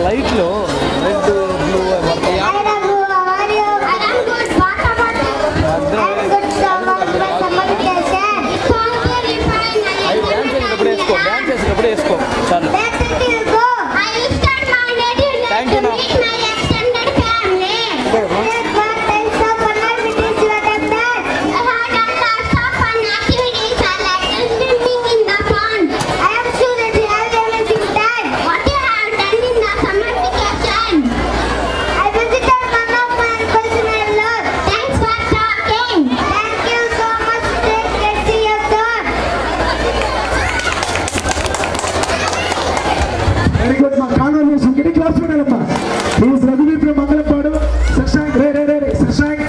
లైట్లో red blue dance చేసేటప్పుడు వేసుకో చాలు. Thank you. Please, Raghuvi from Mangalapadu, Sashank, Sashank.